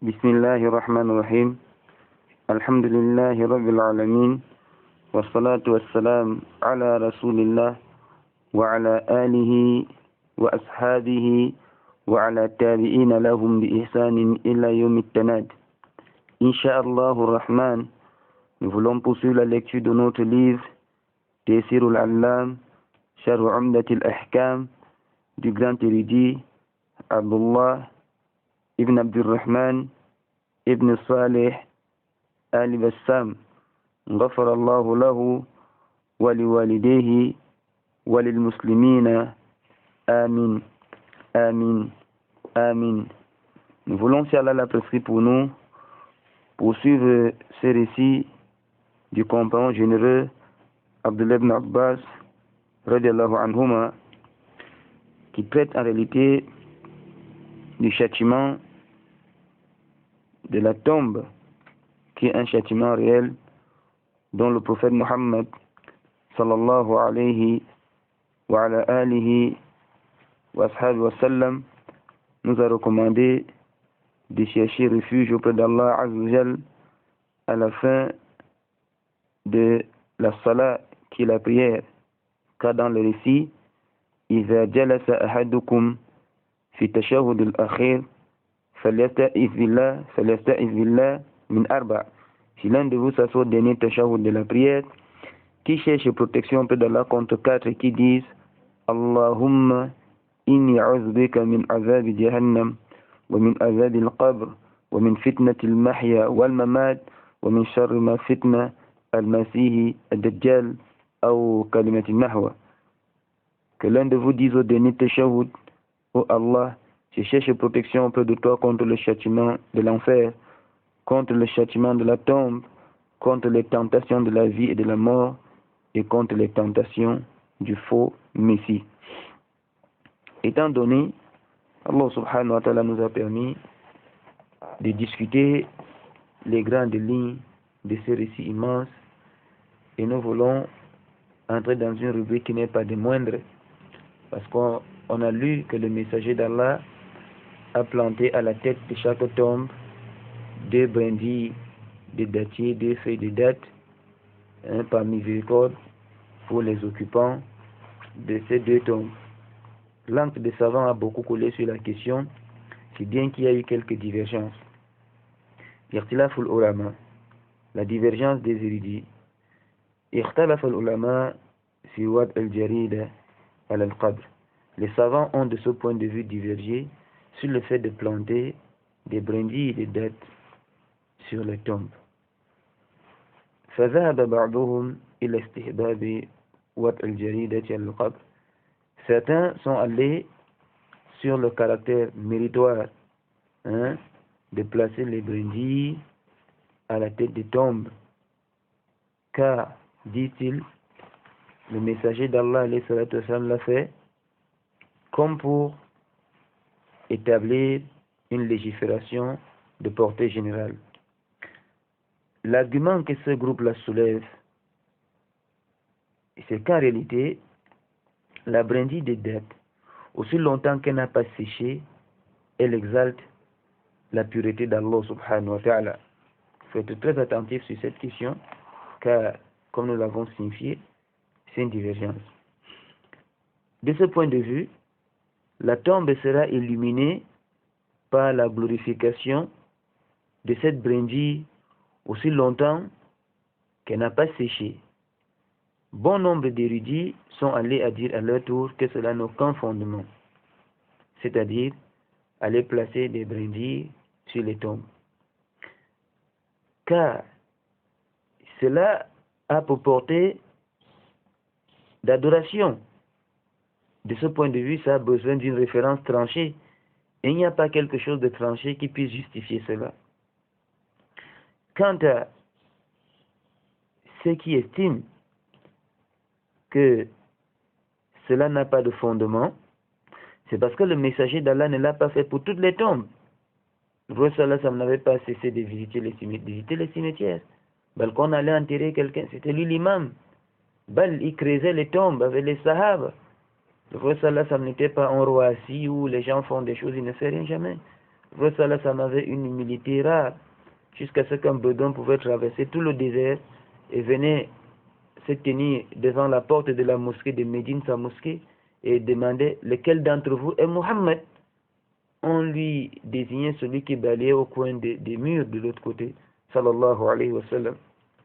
بسم الله الرحمن الرحيم الحمد لله رب العالمين والصلاة والسلام على رسول الله وعلى آله وأصحابه وعلى التابعين لهم بإحسان إلى يوم التناد. Inch'Allah ar-Rahman, nous voulons poursuivre la lecture de notre livre Taysir al-Allam, Sharh Umdat al-Ahkam du grand érudit Abdullah ibn Abdurrahman ibn Salih al-Bassam, غفر الله له ولوالديه وللمسلمين آمين آمين آمين. Nous voulons, si Allah l'a prescrit pour nous, poursuivre ce récit du compagnon généreux Abdullah ibn Abbas radiallahu anhuma, qui traite en réalité du châtiment de la tombe, qui est un châtiment réel dont le prophète Muhammad sallallahu alayhi wa ala alihi wa ashabi wa sallam nous a recommandé de chercher refuge auprès d'Allah Azza wa Jal à la fin de la salat, qui est la prière. Car dans le récit, إذا جلس أحدكم في التشهد الأخير فليستعذ بالله من أربع. Si l'un de vous s'assoit au dernier tashahhud de la prière, qui cherche protection auprès d'Allah contre quatre qui disent Allahumma inni a'udhu bika min azab jahannam wa min azab al-qabr wa min fitnati al-mahya wal-mamat wa min sharri ma fitna al-masih ad-dajjal ou kalimati nahwa. Que l'un de vous dise au dernier tashahhud: ô Allah, je cherche protection auprès de toi contre le châtiment de l'enfer, contre le châtiment de la tombe, contre les tentations de la vie et de la mort, et contre les tentations du faux Messie. Étant donné, Allah subhanahu wa ta'ala nous a permis de discuter les grandes lignes de ce récit immense, et nous voulons entrer dans une rubrique qui n'est pas des moindres, parce qu'on a lu que le messager d'Allah a planté à la tête de chaque tombe 2 brindilles de dattiers, 2 feuilles de date, par miséricorde pour les occupants de ces 2 tombes. L'encre des savants a beaucoup coulé sur la question, si bien qu'il y a eu quelques divergences. Ikhtilaf al-ulama, la divergence des érudits. Ikhtilaf al-ulama fi wad al-jarida al-qabr. Les savants ont de ce point de vue divergé sur le fait de planter des brindilles de dattes sur les tombes. فذهب بعضهم إلى استحباب وضع الجريدة على القبر. Certains sont allés sur le caractère méritoire de placer les brindilles à la tête des tombes, car, dit-il, le messager d'Allah alayhi salatu wassalam l'a fait comme pour établir une légifération de portée générale. L'argument que ce groupe-là soulève, c'est qu'en réalité, la brindille de date, aussi longtemps qu'elle n'a pas séché, elle exalte la pureté d'Allah subhanahu wa ta'ala. Il faut être très attentif sur cette question, car, comme nous l'avons signifié, c'est une divergence. De ce point de vue, la tombe sera illuminée par la glorification de cette brindille aussi longtemps qu'elle n'a pas séché. Bon nombre d'érudits sont allés à dire à leur tour que cela n'a aucun fondement, c'est-à-dire aller placer des brindilles sur les tombes. Car cela a pour portée d'adoration. De ce point de vue, ça a besoin d'une référence tranchée. Et il n'y a pas quelque chose de tranché qui puisse justifier cela. Quant à ceux qui estiment que cela n'a pas de fondement, c'est parce que le messager d'Allah ne l'a pas fait pour toutes les tombes. Le prophète sallallahu alayhi wa sallam n'avait pas cessé de visiter les cimetières. Quand on allait enterrer quelqu'un, c'était lui l'imam. Il creusait les tombes avec les sahaba. Le prophète sallallahu alayhi wa sallam n'était pas un roi assis où les gens font des choses, il ne fait rien jamais. le prophète sallallahu alayhi wa sallam avait une humilité rare, jusqu'à ce qu'un bedouin pouvait traverser tout le désert et venait se tenir devant la porte de la mosquée de Médine, sa mosquée, et demandait lequel d'entre vous est Mohammed. On lui désignait celui qui balayait au coin des murs de l'autre côté, sallallahu alayhi wa sallam.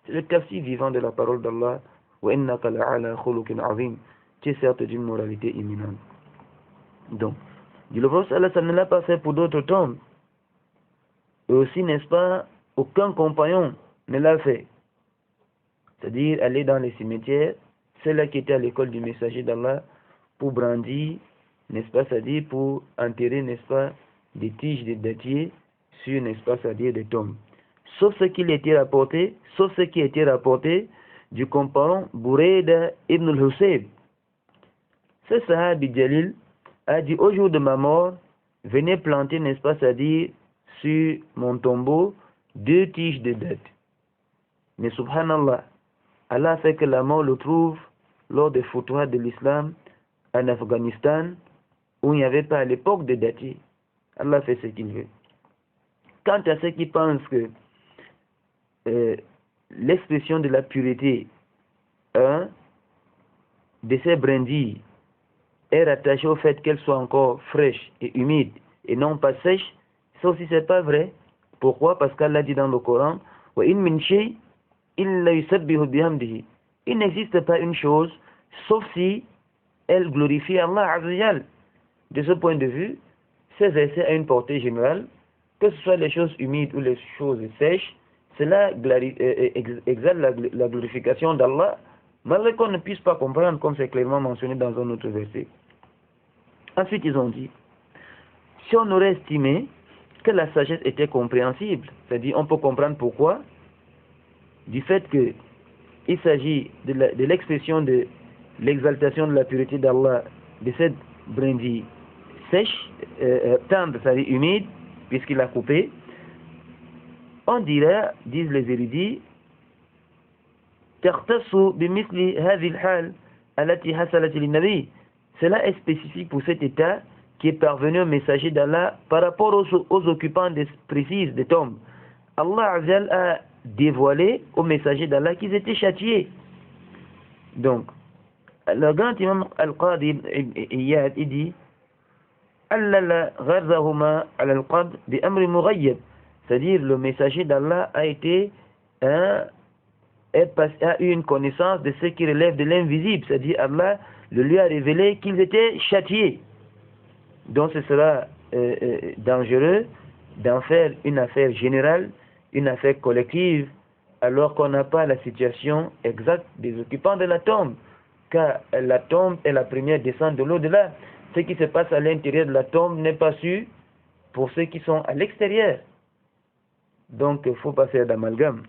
C'est le tafsir vivant de la parole d'Allah. Wa innaka la'ala khuluqin azim. Tu es certes d'une moralité imminente. Donc, le prophète sallallahu alayhi wa sallam ne l'a pas fait pour d'autres tombes. Et aussi, n'est-ce pas, aucun compagnon ne l'a fait. C'est-à-dire aller dans les cimetières, c'est là qui était à l'école du messager d'Allah pour brandir, n'est-ce pas, c'est-à-dire pour enterrer, n'est-ce pas, des tiges de dattiers sur, n'est-ce pas, c'est-à-dire des tombes. Sauf ce qui était rapporté, du compagnon Boureda ibn al-Husayb. Ce sahabi Jalil a dit au jour de ma mort, venez planter, n'est-ce pas, c'est-à-dire sur mon tombeau, 2 tiges de date. Mais subhanallah, Allah fait que la mort le trouve lors des foutoirs de l'islam en Afghanistan, où il n'y avait pas à l'époque de dattiers. Allah fait ce qu'il veut. Quant à ceux qui pensent que l'expression de la pureté de ces brindilles est rattachée au fait qu'elles soient encore fraîches et humides et non pas sèches, ça aussi c'est pas vrai. Pourquoi? Parce qu'Allah dit dans le Coran, wa in min shay illa yusabbihu bihamdihi. Il n'existe pas une chose sauf si elle glorifie Allah Azza wa Jal. De ce point de vue, ces versets ont une portée générale, que ce soit les choses humides ou les choses sèches, cela exalte la glorification d'Allah, malgré qu'on ne puisse pas comprendre, comme c'est clairement mentionné dans un autre verset. Ensuite, ils ont dit, si on aurait estimé que la sagesse était compréhensible, c'est-à-dire on peut comprendre pourquoi, du fait que il s'agit de l'expression de l'exaltation de la pureté d'Allah, de cette brindille sèche, tendre, c'est-à-dire humide, puisqu'il a coupé, on dirait, disent les érudits, cela est spécifique pour cet état qui est parvenu au messager d'Allah par rapport aux occupants précises des tombes. Allah Azza a dévoilé au messager d'Allah qu'ils étaient châtiés. Donc, le grand imam Al-Qadi Iyad, il dit, c'est-à-dire le messager d'Allah a été a eu une connaissance de ce qui relève de l'invisible, c'est-à-dire Allah le lui a révélé qu'ils étaient châtiés. Donc ce sera dangereux d'en faire une affaire générale, une affaire collective, alors qu'on n'a pas la situation exacte des occupants de la tombe, car la tombe est la première descente de l'au-delà. Ce qui se passe à l'intérieur de la tombe n'est pas sûr pour ceux qui sont à l'extérieur. Donc il ne faut pas faire d'amalgame.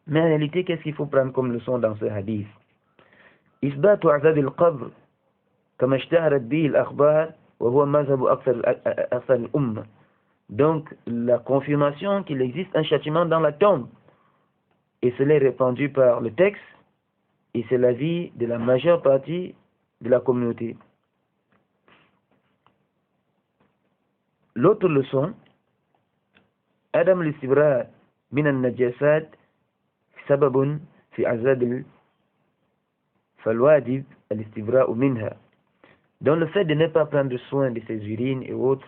Mais en réalité, qu'est-ce qu'il faut prendre comme leçon dans ce hadith? إثبات عذاب القبر كما اشتهرت به الأخبار وهو مذهب أكثر الأمة. Donc la confirmation qu'il existe un châtiment dans la tombe, et cela est répandu par le texte, et c'est l'avis de la majeure partie de la communauté. L'autre leçon, Adam al-istibra' min al-najasat sababun fi azab falwajib al-istibra' minha. Donc le fait de ne pas prendre soin de ses urines et autres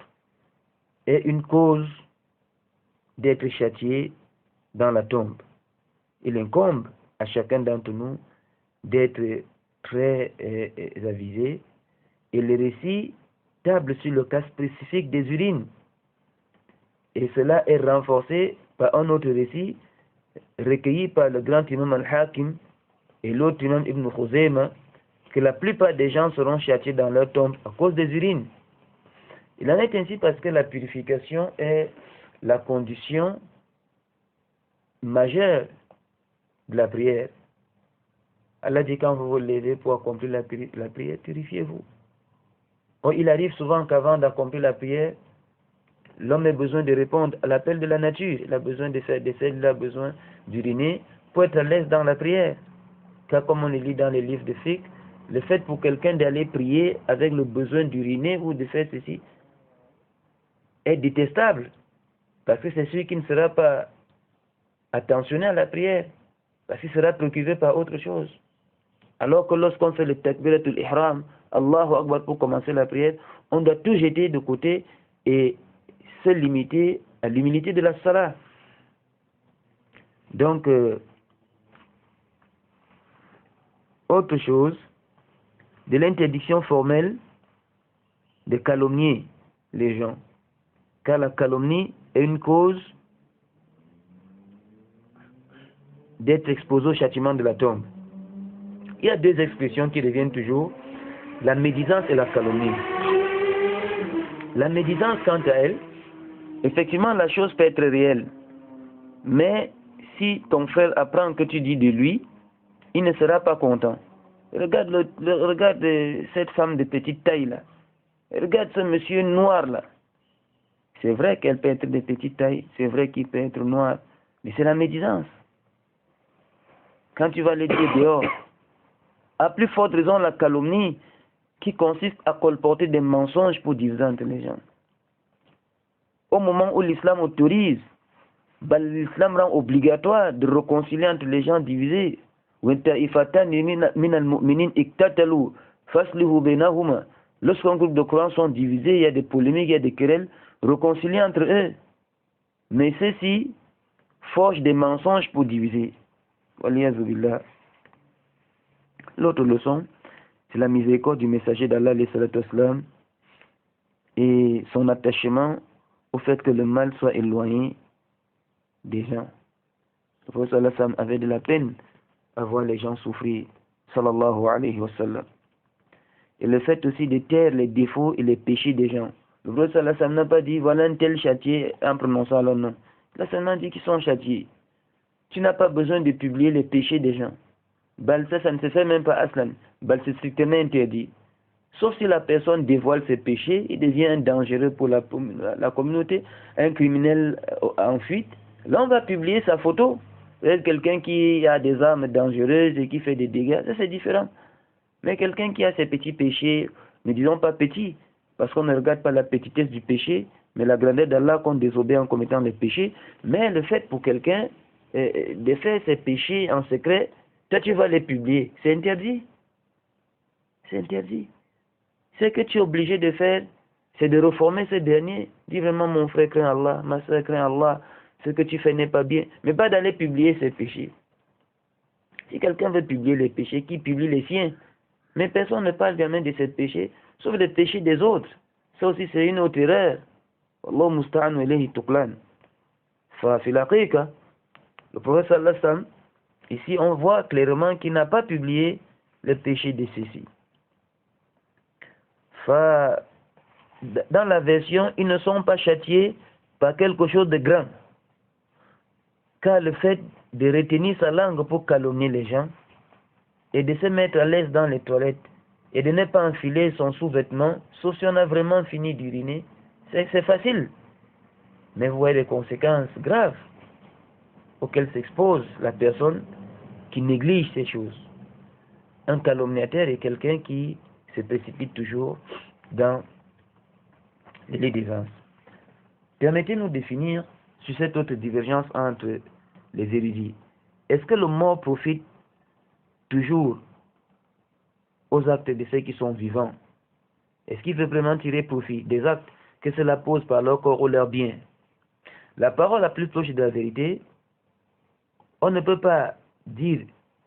est une cause d'être châtié dans la tombe. Il incombe à chacun d'entre nous d'être très avisé, et le récit table sur le cas spécifique des urines, et cela est renforcé par un autre récit recueilli par le grand imam al-Hakim et l'autre imam Ibn Khuzayma, que la plupart des gens seront châtiés dans leur tombe à cause des urines. Il en est ainsi parce que la purification est la condition majeure de la prière. Allah dit, quand vous vous levez pour accomplir la prière, purifiez-vous. Or, il arrive souvent qu'avant d'accomplir la prière, l'homme a besoin de répondre à l'appel de la nature. Il a besoin de faire des selles, il a besoin d'uriner pour être à l'aise dans la prière. Car comme on le lit dans les livres de fiqh, le fait pour quelqu'un d'aller prier avec le besoin d'uriner ou de faire ceci, est détestable. Parce que c'est celui qui ne sera pas attentionné à la prière. Parce qu'il sera préoccupé par autre chose. Alors que lorsqu'on fait le takbiratul ihram, Allahu Akbar pour commencer la prière, on doit tout jeter de côté et se limiter à l'humilité de la salat. Donc, autre chose, de l'interdiction formelle de calomnier les gens. Car la calomnie est une cause d'être exposé au châtiment de la tombe. Il y a deux expressions qui reviennent toujours, la médisance et la calomnie. La médisance, quant à elle, effectivement, la chose peut être réelle. Mais si ton frère apprend que tu dis de lui, il ne sera pas content. Regarde, regarde cette femme de petite taille là. Regarde ce monsieur noir là. C'est vrai qu'elle peut être de petite taille, c'est vrai qu'il peut être noir, mais c'est la médisance. Quand tu vas le dire dehors, à plus forte raison la calomnie qui consiste à colporter des mensonges pour diviser entre les gens. Au moment où l'islam autorise, l'islam rend obligatoire de réconcilier entre les gens divisés. Lorsqu'un groupe de croyants sont divisés, il y a des polémiques, il y a des querelles, réconcilier entre eux. Mais ceux-ci forgent des mensonges pour diviser. L'autre leçon, c'est la miséricorde du messager d'Allah et son attachement au fait que le mal soit éloigné des gens. Le prophète avait de la peine à voir les gens souffrir, sallallahu alayhi wa sallam. Et le fait aussi de taire les défauts et les péchés des gens. Le prophète n'a pas dit voilà un tel châtié en prononçant leur nom. Il a seulement dit qu'ils sont châtiés. Tu n'as pas besoin de publier les péchés des gens. Ça ne se fait même pas aslan. C'est strictement interdit. Sauf si la personne dévoile ses péchés, il devient un dangereux pour la communauté, un criminel en fuite. Là, on va publier sa photo. Peut-être quelqu'un qui a des armes dangereuses et qui fait des dégâts, ça c'est différent. Mais quelqu'un qui a ses petits péchés, ne disons pas petits, parce qu'on ne regarde pas la petitesse du péché, mais la grandeur d'Allah qu'on désobéit en commettant les péchés. Mais le fait pour quelqu'un de faire ses péchés en secret, toi tu vas les publier. C'est interdit. C'est interdit. Ce que tu es obligé de faire, c'est de reformer ce dernier. Dis vraiment mon frère craint Allah, ma soeur craint Allah, ce que tu fais n'est pas bien. Mais pas d'aller publier ses péchés. Si quelqu'un veut publier les péchés, qu'il publie les siens. Mais personne ne parle jamais de ces péchés, sauf les péchés des autres. Ça aussi c'est une autre erreur. Allah musta'an ilayhi tuqlan. Fa fil haqiqa, le prophète sallallahu alayhi wa sallam, ici on voit clairement qu'il n'a pas publié les péchés de ceux-ci. Dans la version, ils ne sont pas châtiés par quelque chose de grand. Car le fait de retenir sa langue pour calomnier les gens et de se mettre à l'aise dans les toilettes et de ne pas enfiler son sous-vêtement, sauf si on a vraiment fini d'uriner, c'est facile. Mais vous voyez les conséquences graves auxquelles s'expose la personne qui néglige ces choses. Un calomniateur est quelqu'un qui se précipite toujours dans les déviances. Permettez-nous de finir sur cette autre divergence entre les érudits. Est-ce que le mort profite toujours aux actes de ceux qui sont vivants? Est-ce qu'il veut vraiment tirer profit des actes que cela pose par leur corps ou leur bien? La parole la plus proche de la vérité, on ne peut pas dire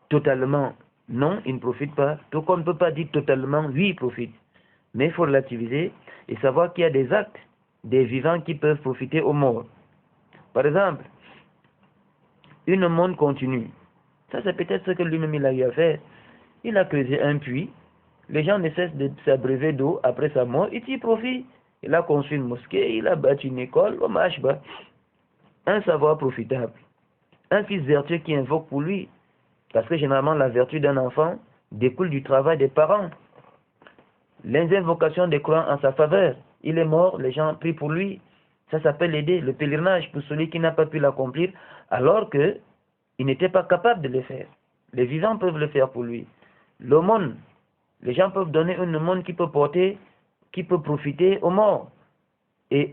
totalement non, il ne profite pas, tout comme on ne peut pas dire totalement oui, il profite. Mais il faut relativiser et savoir qu'il y a des actes des vivants qui peuvent profiter aux morts. Par exemple, une aumône continue. Ça, c'est peut-être ce que lui-même il a eu à faire. Il a creusé un puits. Les gens ne cessent de s'abreuver d'eau après sa mort. Il y profite. Il a construit une mosquée. Il a bâti une école. Un savoir profitable. Un fils vertueux qui invoque pour lui. Parce que généralement, la vertu d'un enfant découle du travail des parents. Les invocations des croyants en sa faveur. Il est mort, les gens prient pour lui. Ça s'appelle aider. Le pèlerinage pour celui qui n'a pas pu l'accomplir alors qu'il n'était pas capable de le faire. Les vivants peuvent le faire pour lui. L'aumône. Les gens peuvent donner une aumône qui peut profiter aux morts. Et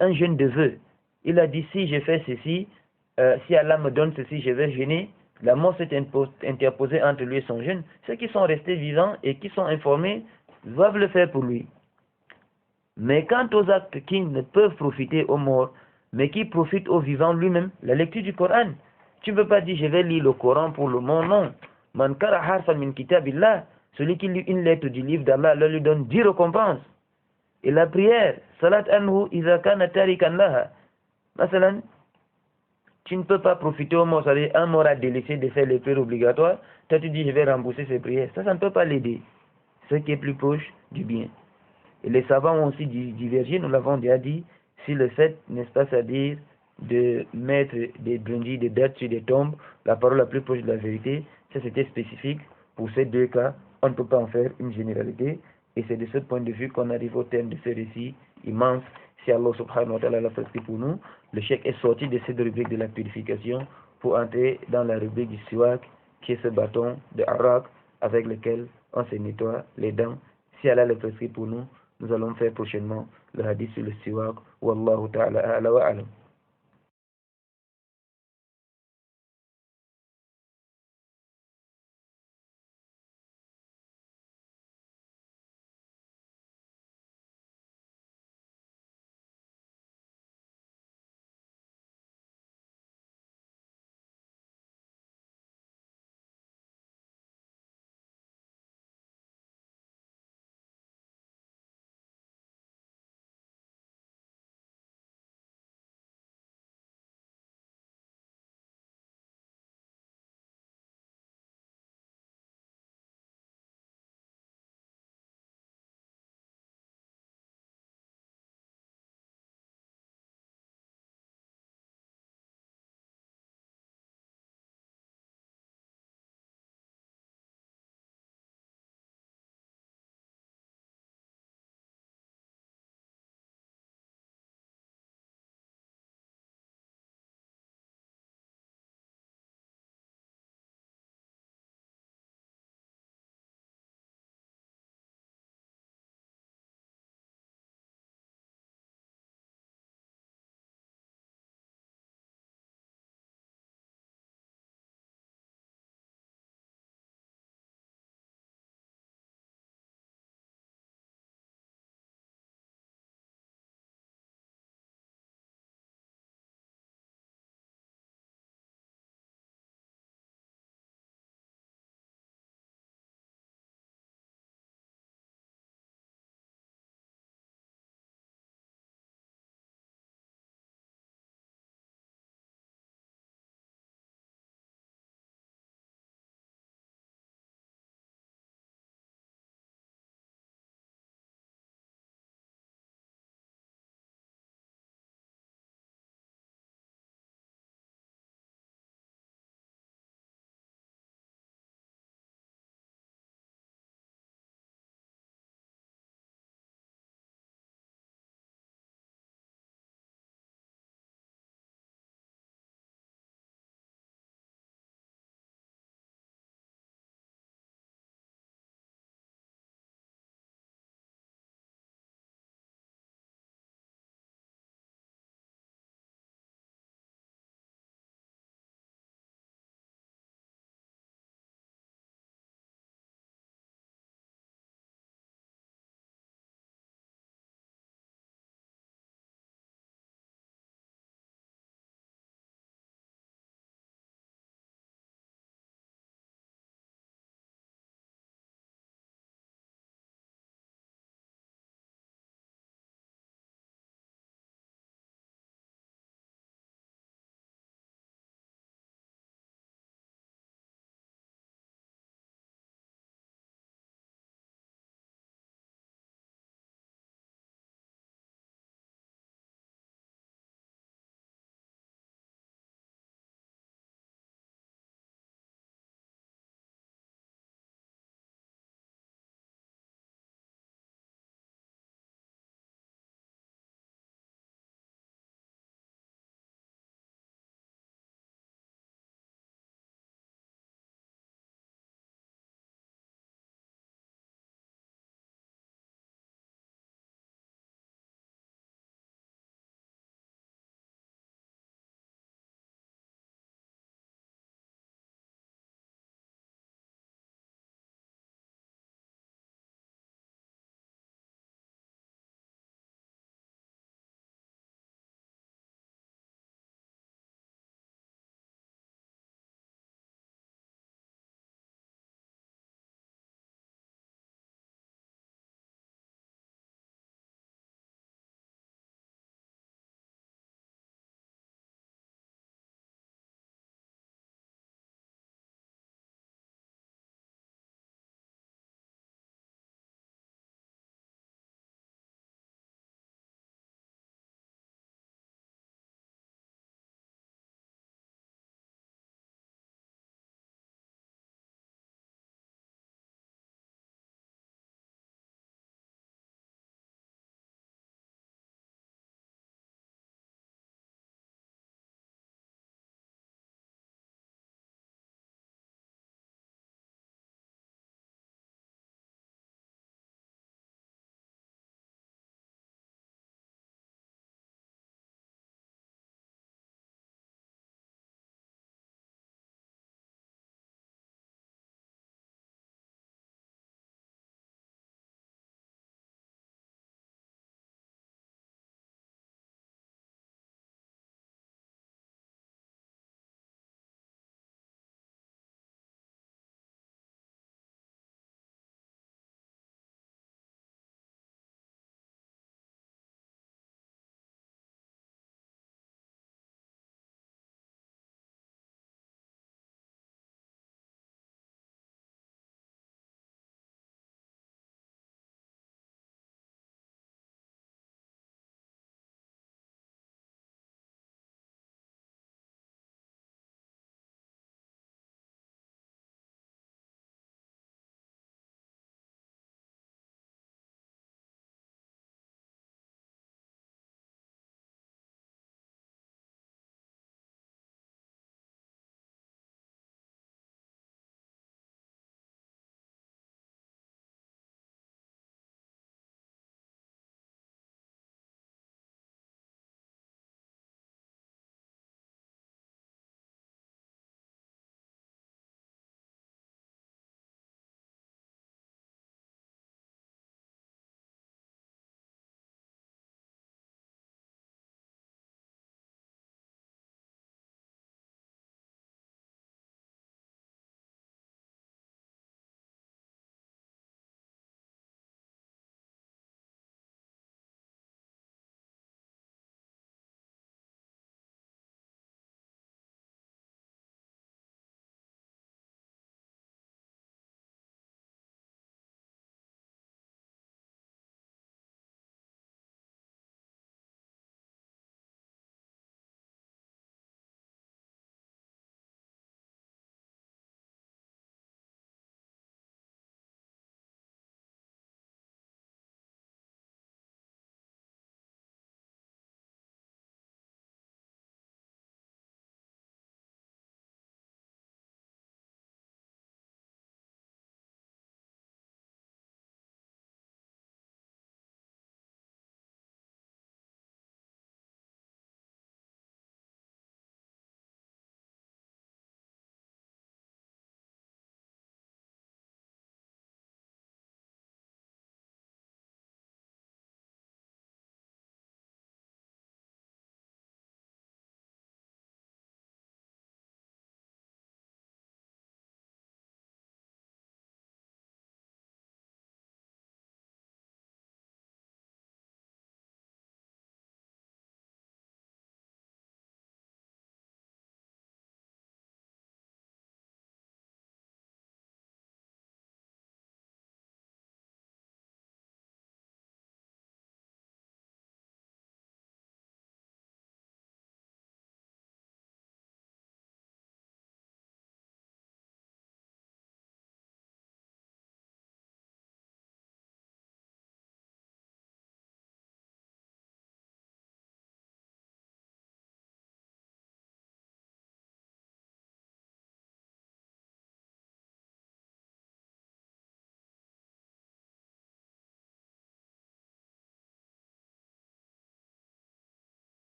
un jeûne de vœu. Il a dit, si je fais ceci, si Allah me donne ceci, je vais jeûner. La mort s'est interposée entre lui et son jeûne. Ceux qui sont restés vivants et qui sont informés doivent le faire pour lui. Mais quant aux actes qui ne peuvent profiter aux morts, mais qui profitent aux vivants lui-même, la lecture du Coran. Tu ne peux pas dire, je vais lire le Coran pour le monde, non. Man kara harfan min kitabillah, celui qui lit une lettre du livre d'Allah, Allah lui donne 10 récompenses. Et la prière, salat anhu iza kana tarikan laha. Masalan, tu ne peux pas profiter au mort, c'est-à-dire un mort a délaissé de faire les prières obligatoires, toi tu dis je vais rembourser ses prières. Ça ne peut pas l'aider. Ce qui est plus proche du bien. Et les savants ont aussi divergé, nous l'avons déjà dit, si le fait, n'est-ce pas, c'est-à-dire de mettre des brindilles, des dates sur des tombes, la parole la plus proche de la vérité, ça c'était spécifique. Pour ces deux cas, on ne peut pas en faire une généralité. Et c'est de ce point de vue qu'on arrive au terme de ce récit immense. Si Allah subhanahu wa ta'ala l'a prescrit pour nous, le cheikh est sorti de cette rubrique de la purification pour entrer dans la rubrique du siwak, qui est ce bâton de arak avec lequel on se nettoie les dents. Si Allah l'a prescrit pour nous, nous allons faire prochainement le hadith sur le siwak. Wallahu ta'ala a'la wa alam.